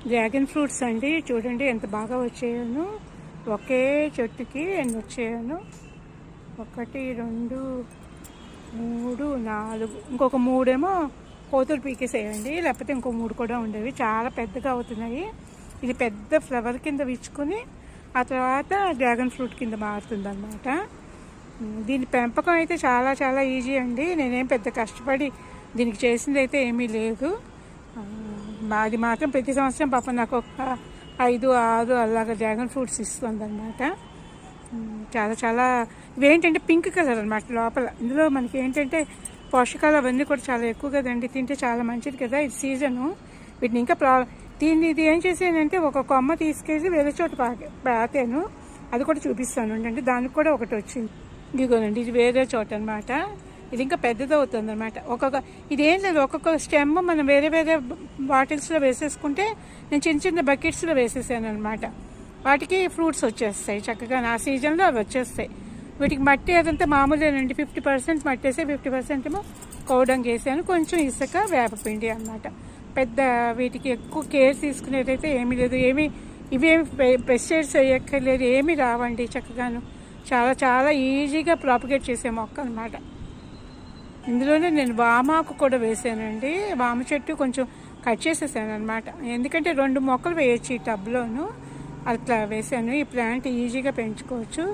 Dragon fruits అండి. చూడండి ఎంత బాగా వచ్చాయను. ఒకే చెట్టుకి ఎన్ని వచ్చాయను. 1 2 3 4, ఇంకొక 3 ఏమో కోతులు పీకేసేయండి, లేకపోతే ఇంకో 3 కూడా ఉండేవి. చాలా పెద్దగా అవుతున్నాయి. ఇది పెద్ద ఫ్లవర్ కింద విచ్చుకొని ఆ తర్వాత డ్రాగన్ ఫ్రూట్ కింద మారుతుంది అన్నమాట. దీని పెంపకం అయితే చాలా చాలా ఈజీ అండి. నేనేం పెద్ద కష్టపడి దీనికి చేసింది అయితే ఏమీ లేదు. అది మాత్రం ప్రతి సంవత్సరం పాపం నాకు ఒక 5 6 అలాగా డ్రాగన్ ఫ్రూట్స్ ఇస్తుంది అనమాట. చాలా చాలా ఇవేంటంటే పింక్ కలర్ అనమాట లోపల. ఇందులో మనకి ఏంటంటే పోషకాలు అవన్నీ కూడా చాలా ఎక్కువ కదండి. తింటే చాలా మంచిది కదా, ఇది సీజను. వీటిని ఇంకా ఇది ఏం చేసానంటే ఒక కొమ్మ తీసుకెళ్ళి వేరే చోట పాతాను. అది కూడా చూపిస్తాను అంటే దానికి కూడా ఒకటి వచ్చింది. ఇదిగోనండి, ఇది వేరే చోట అనమాట. ఇది ఇంకా పెద్దది అవుతుంది అనమాట. ఇదేం లేదు, ఒక్కొక్క స్టెమ్ మనం వేరే వేరే బాటిల్స్లో వేసేసుకుంటే నేను చిన్న చిన్న బకెట్స్లో వేసేసాను అనమాట. వాటికి ఫ్రూట్స్ వచ్చేస్తాయి చక్కగా. నా సీజన్లో అవి వచ్చేస్తాయి. వీటికి మట్టి అదంతా మామూలేనండి. 50% మట్టి వేసి 50% ఏమో కౌడంగ్ వేసాను, కొంచెం ఇసుక, వేపపిండి అనమాట. పెద్ద వీటికి ఎక్కువ కేర్ తీసుకునేదైతే ఏమీ లేదు. ఇవేమి పెస్టిసైడ్స్ వేయక్కర్లేదు, ఏమీ రావండి. చక్కగాను చాలా చాలా ఈజీగా ప్రాపగేట్ చేసే మొక్క అనమాట. ఇందులోనే నేను వామాకు కూడా వేసానండి. వామ చెట్టు కొంచెం కట్ చేసేసాను అనమాట. ఎందుకంటే 2 మొక్కలు వేయచ్చు ఈ టబ్లోను, అట్లా వేసాను. ఈ ప్లాంట్ ఈజీగా పెంచుకోవచ్చు.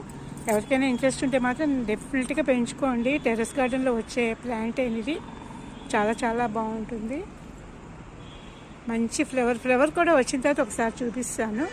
ఎవరికైనా ఇంట్రెస్ట్ ఉంటే మాత్రం డెఫినెట్గా పెంచుకోండి. టెర్రస్ గార్డెన్లో వచ్చే ప్లాంట్ అనేది చాలా చాలా బాగుంటుంది. మంచి ఫ్లవర్ కూడా వచ్చిన తర్వాత ఒకసారి చూపిస్తాను.